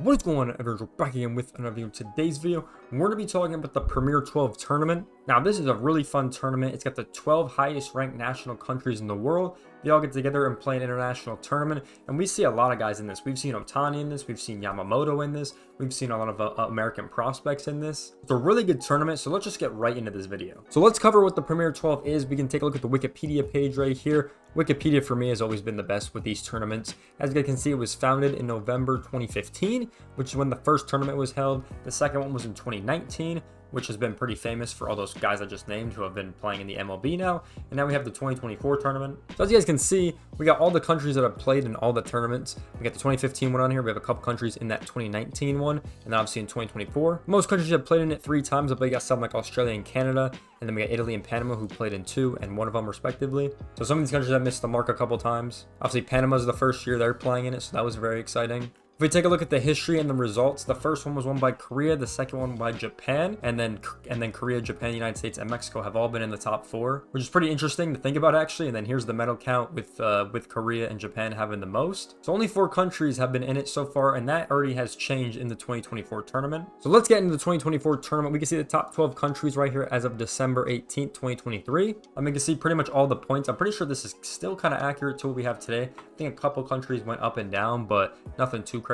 What is going on, everyone? We're back again with another video. In today's video, we're going to be talking about the Premier 12 tournament. Now, this is a really fun tournament. It's got the 12 highest ranked national countries in the world. They all get together and play an international tournament, and we see a lot of guys in this. We've seen Otani in this, we've seen Yamamoto in this, we've seen a lot of American prospects in this. It's a really good tournament, so let's just get right into this video. So let's cover what the Premier 12 is. We can take a look at the Wikipedia page right here. Wikipedia for me has always been the best with these tournaments. As you can see, it was founded in November 2015, which is when the first tournament was held. The second one was in 2019, which has been pretty famous for all those guys I just named who have been playing in the MLB now. And now we have the 2024 tournament. So as you guys can see, we got all the countries that have played in all the tournaments. We got the 2015 one on here. We have a couple countries in that 2019 one, and then obviously in 2024. Most countries have played in it 3 times, but we got some like Australia and Canada, and then we got Italy and Panama who played in 2 and 1 of them respectively. So some of these countries have missed the mark a couple times. Obviously Panama's the first year they're playing in it, so that was very exciting. If we take a look at the history and the results, the first one was won by Korea, the second one by Japan, and then Korea, Japan, United States, and Mexico have all been in the top 4, which is pretty interesting to think about actually. And then here's the medal count with Korea and Japan having the most. So only 4 countries have been in it so far, and that already has changed in the 2024 tournament. So let's get into the 2024 tournament. We can see the top 12 countries right here as of December 18th, 2023. We can see pretty much all the points. I'm pretty sure this is still kind of accurate to what we have today. I think a couple countries went up and down, but nothing too crazy.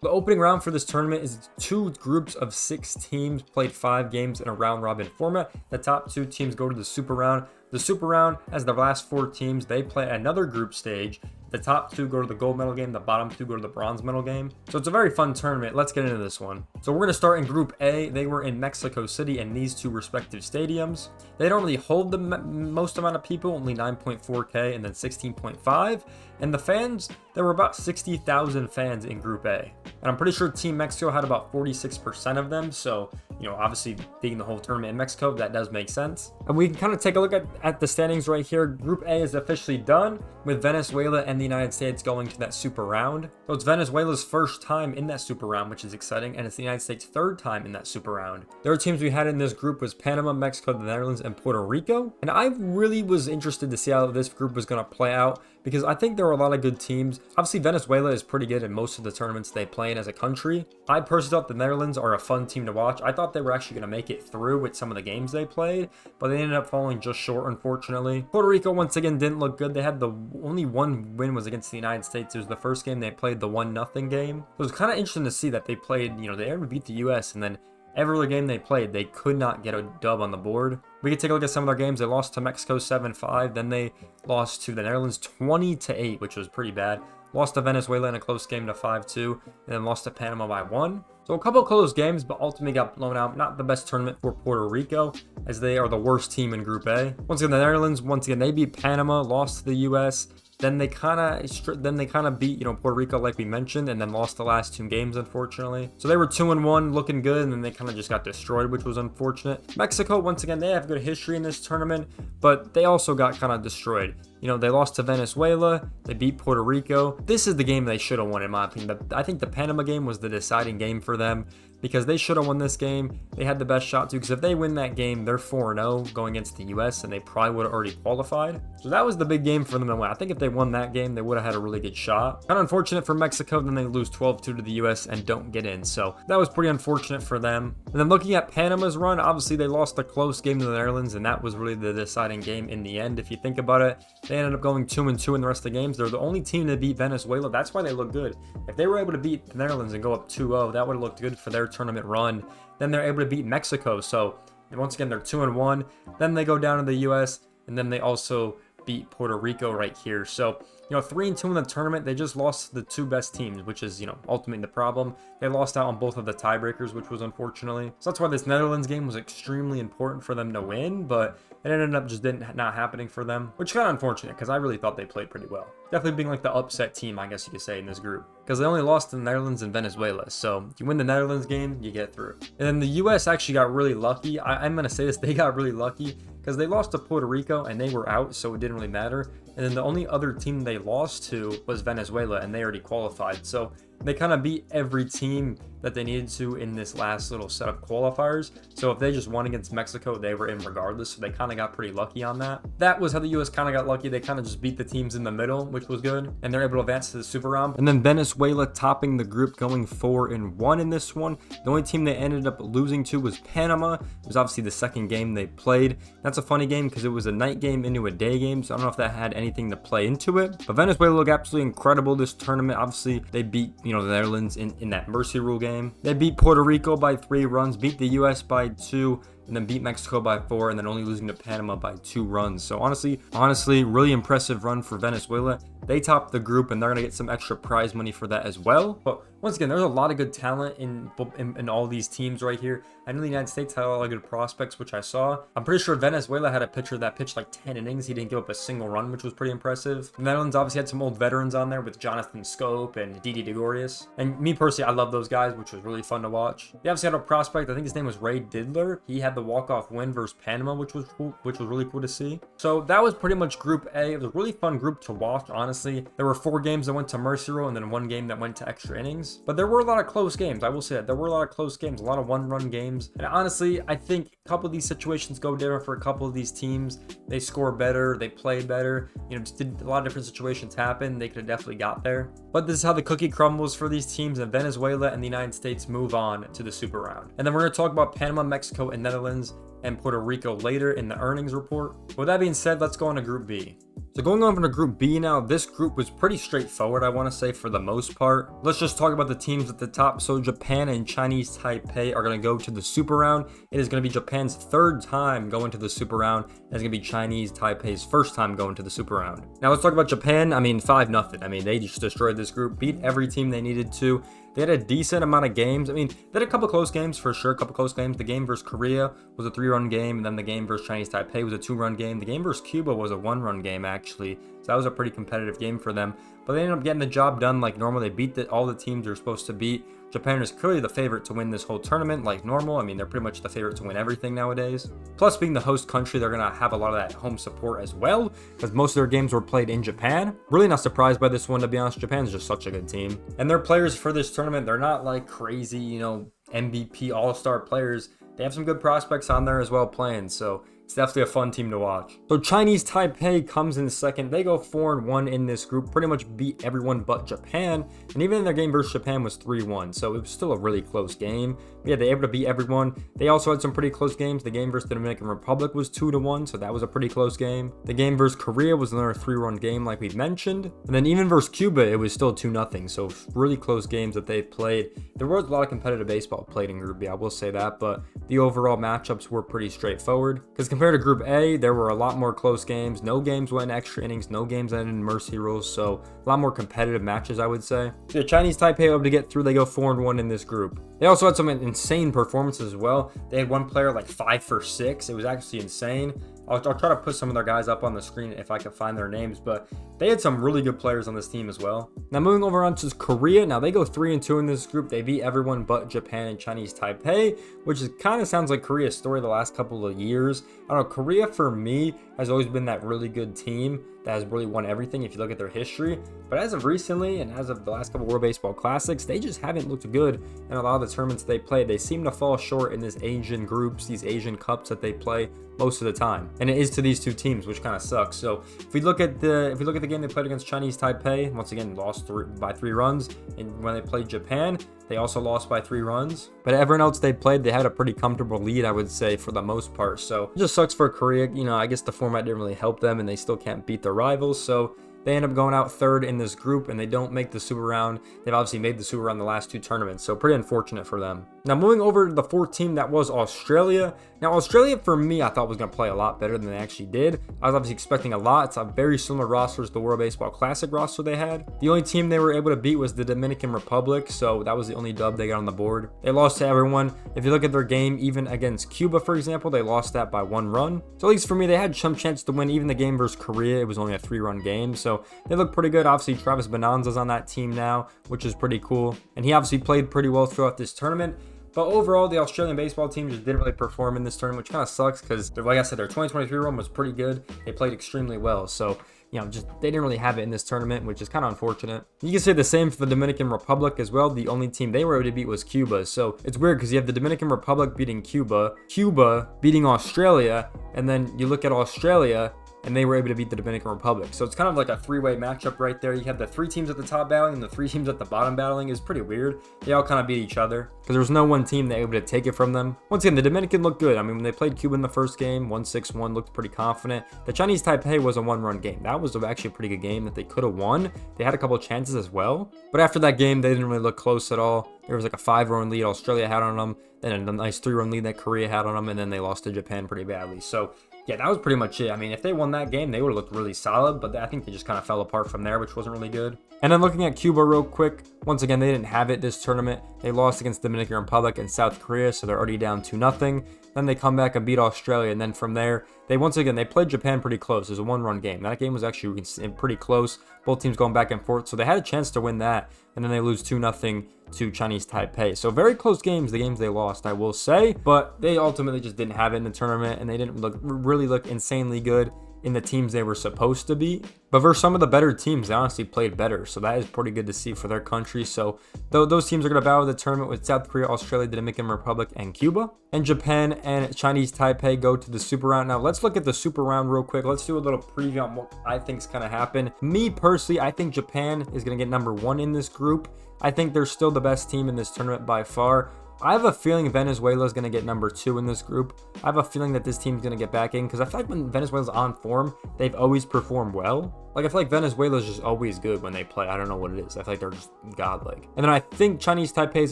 The opening round for this tournament is 2 groups of 6 teams played 5 games in a round robin format. The top 2 teams go to the super round. The super round, as the last 4 teams, they play another group stage. The top 2 go to the gold medal game. The bottom 2 go to the bronze medal game. So it's a very fun tournament. Let's get into this one. So we're going to start in Group A. They were in Mexico City in these 2 respective stadiums. They don't really hold the most amount of people, only 9.4K and then 16.5. And the fans, there were about 60,000 fans in Group A. And I'm pretty sure Team Mexico had about 46% of them. So, obviously being the whole tournament in Mexico, that does make sense. And we can kind of take a look at the standings right here. Group A is officially done with Venezuela and the United States going to that super round. So it's Venezuela's first time in that super round, which is exciting, and it's the United States' 3rd time in that super round. The other teams we had in this group was Panama, Mexico, the Netherlands, and Puerto Rico. And I really was interested to see how this group was going to play out, because I think there were a lot of good teams. Obviously, Venezuela is pretty good in most of the tournaments they play in as a country. I personally thought the Netherlands are a fun team to watch. I thought they were actually going to make it through with some of the games they played, but they ended up falling just short, unfortunately. Puerto Rico, once again, didn't look good. They had the only one win was against the United States. It was the first game they played, the 1-0 game. It was kind of interesting to see that they played, they ever beat the US, and then every other game they played, they could not get a dub on the board. We could take a look at some of their games. They lost to Mexico 7-5. Then they lost to the Netherlands 20-8, which was pretty bad. Lost to Venezuela in a close game to 5-2. And then lost to Panama by 1. So a couple of close games, but ultimately got blown out. Not the best tournament for Puerto Rico, as they are the worst team in Group A. Once again, the Netherlands, they beat Panama, lost to the US. Then they kind of beat, Puerto Rico like we mentioned, and then lost the last 2 games, unfortunately. So they were 2-1, looking good, and then they kind of just got destroyed, which was unfortunate. Mexico, once again, they have good history in this tournament, but they also got kind of destroyed. They lost to Venezuela, they beat Puerto Rico. This is the game they should have won, in my opinion. I think the Panama game was the deciding game for them, because they should have won this game. They had the best shot to, because if they win that game, they're 4-0 going against the US, and they probably would have already qualified. So that was the big game for them to win. I think if they won that game, they would have had a really good shot. Kind of unfortunate for Mexico, then they lose 12-2 to the US and don't get in. So that was pretty unfortunate for them. And then looking at Panama's run, obviously they lost a close game to the Netherlands, and that was really the deciding game in the end. If you think about it, they ended up going 2-2 in the rest of the games. They're the only team to beat Venezuela. That's why they look good. If they were able to beat the Netherlands and go up 2-0, that would have looked good for their tournament run. Then they're able to beat Mexico. So once again, they're 2-1. Then they go down to the US, and then they also beat Puerto Rico right here. So 3-2 in the tournament. They just lost the 2 best teams, which is ultimately the problem. They lost out on both of the tiebreakers, which was unfortunately. So that's why this Netherlands game was extremely important for them to win, but it ended up just not happening for them, which is kind of unfortunate, because I really thought they played pretty well. Definitely being like the upset team, I guess you could say, in this group, because they only lost to the Netherlands and Venezuela. So if you win the Netherlands game, you get through. And then the US actually got really lucky. I'm going to say this, they got really lucky, because they lost to Puerto Rico and they were out, so it didn't really matter. And then the only other team they lost to was Venezuela, and they already qualified. So they kind of beat every team that they needed to in this last little set of qualifiers. So if they just won against Mexico, they were in regardless. So they kind of got pretty lucky on that. That was how the US kind of got lucky. They kind of just beat the teams in the middle, which was good. And they're able to advance to the super round. And then Venezuela topping the group, going 4-1 in this one. The only team they ended up losing to was Panama. It was obviously the second game they played. That's a funny game because it was a night game into a day game. So I don't know if that had anything to play into it. But Venezuela looked absolutely incredible this tournament. Obviously, they beat, the Netherlands in that mercy rule game. They beat Puerto Rico by 3 runs, beat the US by 2, and then beat Mexico by 4, and then only losing to Panama by 2 runs. So honestly, really impressive run for Venezuela. They topped the group, and they're going to get some extra prize money for that as well. But once again, there's a lot of good talent in all these teams right here. I know the United States had a lot of good prospects, which I saw. I'm pretty sure Venezuela had a pitcher that pitched like 10 innings. He didn't give up a single run, which was pretty impressive. The Netherlands obviously had some old veterans on there with Jonathan Scope and Didi Gregorius. And me personally, I love those guys, which was really fun to watch. They obviously had a prospect. I think his name was Ray Didler. He had the walk-off win versus Panama, which was cool, which was really cool to see. So that was pretty much Group A. It was a really fun group to watch, honestly. There were 4 games that went to mercy rule and then 1 game that went to extra innings. But there were a lot of close games. I will say that there were a lot of close games, a lot of one-run games. And honestly, I think a couple of these situations go different for a couple of these teams. They score better, they play better. Just did a lot of different situations happen. They could have definitely got there. But this is how the cookie crumbles for these teams, and Venezuela and the United States move on to the super round. And then we're going to talk about Panama, Mexico, and Netherlands and Puerto Rico later in the earnings report. With that being said, let's go on to Group B. So going on to Group B now, this group was pretty straightforward, I want to say, for the most part. Let's just talk about the teams at the top. So Japan and Chinese Taipei are going to go to the super round. It is going to be Japan's 3rd time going to the super round, and it's going to be Chinese Taipei's 1st time going to the super round. Now let's talk about Japan. 5-0. They just destroyed this group, beat every team they needed to. They had a decent amount of games. They had a couple close games for sure, The game versus Korea was a 3-run game, and then the game versus Chinese Taipei was a 2-run game. The game versus Cuba was a 1-run game, actually. So that was a pretty competitive game for them. But they ended up getting the job done like normal. They beat all the teams they're supposed to beat. Japan is clearly the favorite to win this whole tournament like normal. They're pretty much the favorite to win everything nowadays. Plus, being the host country, they're going to have a lot of that home support as well, because most of their games were played in Japan. Really not surprised by this one, to be honest. Japan's just such a good team. And their players for this tournament, they're not like crazy, MVP all-star players. They have some good prospects on there as well playing, so it's definitely a fun team to watch. So Chinese Taipei comes in second. They go 4-1 in this group, pretty much beat everyone but Japan. And even in their game versus Japan was 3-1. So it was still a really close game. But yeah, they were able to beat everyone. They also had some pretty close games. The game versus the Dominican Republic was 2-1. So that was a pretty close game. The game versus Korea was another 3-run game like we mentioned. And then even versus Cuba, it was still 2-0. So really close games that they've played. There was a lot of competitive baseball played in Group B, I will say that. But the overall matchups were pretty straightforward. Because compared to Group A, there were a lot more close games. No games went in extra innings. No games ended in mercy rules. So a lot more competitive matches, I would say. So the Chinese Taipei able to get through. They go 4-1 in this group. They also had some insane performances as well. They had one player like 5 for 6. It was actually insane. I'll try to put some of their guys up on the screen if I can find their names, but they had some really good players on this team as well. Now moving over on to Korea. Now they go 3-2 in this group. They beat everyone but Japan and Chinese Taipei, which kind of sounds like Korea's story the last couple of years. I don't know, Korea for me has always been that really good team that has really won everything if you look at their history. But as of recently and as of the last couple World Baseball Classics, they just haven't looked good in a lot of the tournaments they play. They seem to fall short in these Asian groups, these Asian cups that they play most of the time. And it is to these two teams, which kind of sucks. So if we look at the game they played against Chinese Taipei, once again lost by 3 runs. And when they played Japan, they also lost by 3 runs. But everyone else they played, they had a pretty comfortable lead, I would say, for the most part. So it just sucks for Korea. I guess the format didn't really help them, and they still can't beat their rivals. So they end up going out 3rd in this group, and they don't make the super round. They've obviously made the super round the last 2 tournaments, so pretty unfortunate for them. Now moving over to the 4th team, that was Australia. Now Australia, for me, I thought was going to play a lot better than they actually did. I was obviously expecting a lot. It's a very similar roster to the World Baseball Classic roster they had. The only team they were able to beat was the Dominican Republic, so that was the only dub they got on the board. They lost to everyone. If you look at their game, even against Cuba, for example, they lost that by 1 run. So at least for me, they had some chance to win. Even the game versus Korea, it was only a 3-run game, so they look pretty good. Obviously, Travis Bonanza's on that team now, which is pretty cool. And he obviously played pretty well throughout this tournament. But overall, the Australian baseball team just didn't really perform in this tournament, which kind of sucks because, like I said, their 2023 run was pretty good. They played extremely well. So you know, just they didn't really have it in this tournament, which is kind of unfortunate. You can say the same for the Dominican Republic as well. The only team they were able to beat was Cuba. So it's weird because you have the Dominican Republic beating Cuba, Cuba beating Australia, and then you look at Australia and they were able to beat the Dominican Republic. So it's kind of like a three-way matchup right there. You have the 3 teams at the top battling and the 3 teams at the bottom battling. Is pretty weird. They all kind of beat each other because there was no one team that was able to take it from them. Once again, the Dominican looked good. I mean, when they played Cuba in the first game, 1-6-1, looked pretty confident. The Chinese Taipei was a 1-run game. That was actually a pretty good game that they could have won. They had a couple of chances as well. But after that game, they didn't really look close at all. There was like a 5-run lead Australia had on them, then a nice 3-run lead that Korea had on them, and then they lost to Japan pretty badly. So yeah, that was pretty much it. I mean, if they won that game, they would have looked really solid, but I think they just kind of fell apart from there, which wasn't really good. And then looking at Cuba real quick, once again, they didn't have it this tournament. They lost against the Dominican Republic and South Korea, so they're already down 2-0. Then they come back and beat Australia, and then from there, they played Japan pretty close. It was a 1-run game. That game was actually pretty close. Both teams going back and forth, so they had a chance to win that, and then they lose 2-0 to Chinese Taipei. So very close games, the games they lost, I will say, but they ultimately just didn't have it in the tournament, and they didn't really look insanely good in the teams they were supposed to be. But versus some of the better teams, they honestly played better. So that is pretty good to see for their country. So those teams are going to battle the tournament with South Korea, Australia, the Dominican Republic, and Cuba. And Japan and Chinese Taipei go to the super round. Now let's look at the super round real quick. Let's do a little preview on what I think is going to happen. Me personally, I think Japan is going to get number 1 in this group. I think they're still the best team in this tournament by far. I have a feeling Venezuela is going to get number 2 in this group. I have a feeling that this team's going to get back in because I feel like when Venezuela's on form, they've always performed well. Like, I feel like Venezuela is just always good when they play. I don't know what it is. I feel like they're just godlike. And then I think Chinese Taipei is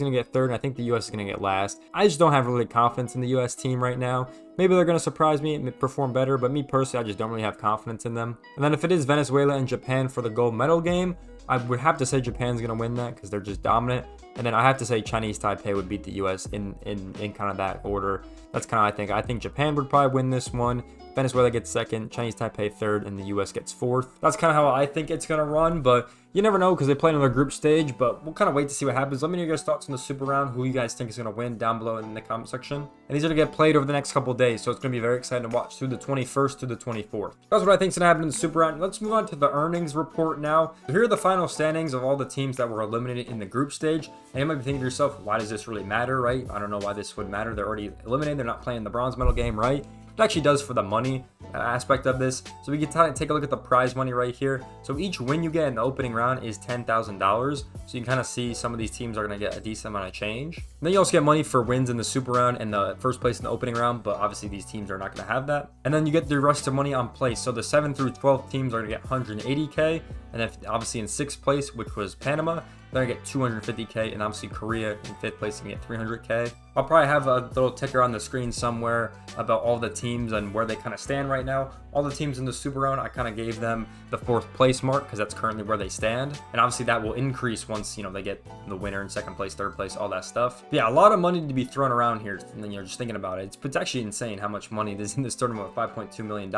going to get 3rd, and I think the U.S. is going to get last. I just don't have really confidence in the U.S. team right now. Maybe they're going to surprise me and perform better, but me personally, I just don't really have confidence in them. And then if it is Venezuela and Japan for the gold medal game, I would have to say Japan's going to win that because they're just dominant. And then I have to say Chinese Taipei would beat the U.S. in kind of that order. That's kind of, I think Japan would probably win this one. Venezuela gets 2nd, Chinese Taipei 3rd, and the U.S. gets 4th. That's kind of how I think it's going to run, but you never know because they play another group stage, but we'll kind of wait to see what happens. Let me know your guys' thoughts on the super round, who you guys think is going to win down below in the comment section. And these are going to get played over the next couple of days, so it's going to be very exciting to watch through the 21st to the 24th. That's what I think is going to happen in the super round. Let's move on to the earnings report now. So here are the final standings of all the teams that were eliminated in the group stage. And you might be thinking to yourself, why does this really matter, right? I don't know why this would matter. They're already eliminated. They're not playing the bronze medal game, right? It actually does for the money aspect of this. So we can take a look at the prize money right here. So each win you get in the opening round is $10,000. So you can kind of see some of these teams are going to get a decent amount of change. And then you also get money for wins in the super round and the first place in the opening round, but obviously these teams are not going to have that. And then you get the rest of money on place. So the 7th through 12th teams are going to get 180K. And if obviously in 6th place, which was Panama, they're going to get 250K, and obviously Korea in 5th place can get 300K. I'll probably have a little ticker on the screen somewhere about all the teams and where they kind of stand right now. All the teams in the super round, I kind of gave them the 4th place mark because that's currently where they stand. And obviously that will increase once, they get the winner in 2nd place, 3rd place, all that stuff. But yeah, a lot of money to be thrown around here. And then you're just thinking about it. It's actually insane how much money is in this tournament with $5.2 million.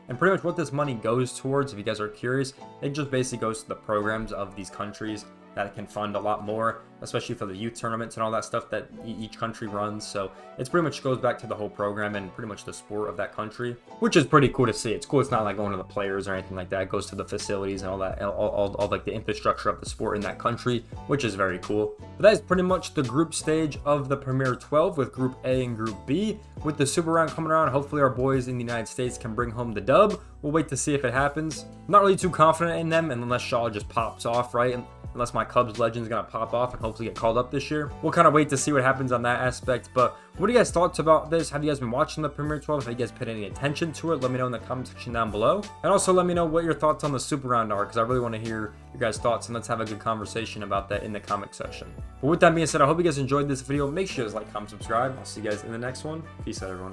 And pretty much what this money goes towards, if you guys are curious, it just basically goes to the programs of these countries that can fund a lot more, especially for the youth tournaments and all that stuff that each country runs. So it's pretty much goes back to the whole program and pretty much the sport of that country, which is pretty cool to see. It's cool. It's not like going to the players or anything like that. It goes to the facilities and all that, all like the infrastructure of the sport in that country, which is very cool. But that is pretty much the group stage of the Premier 12 with Group A and Group B. With the super round coming around, hopefully our boys in the United States can bring home the dub. We'll wait to see if it happens. I'm not really too confident in them unless Shaw just pops off, right? Unless my Cubs legend is going to pop off and hopefully get called up this year. We'll kind of wait to see what happens on that aspect. But what are you guys' thoughts about this? Have you guys been watching the Premier 12? Have you guys paid any attention to it? Let me know in the comment section down below. And also let me know what your thoughts on the super round are, because I really want to hear your guys' thoughts, and let's have a good conversation about that in the comment section. But with that being said, I hope you guys enjoyed this video. Make sure you guys like, comment, subscribe. I'll see you guys in the next one. Peace out, everyone.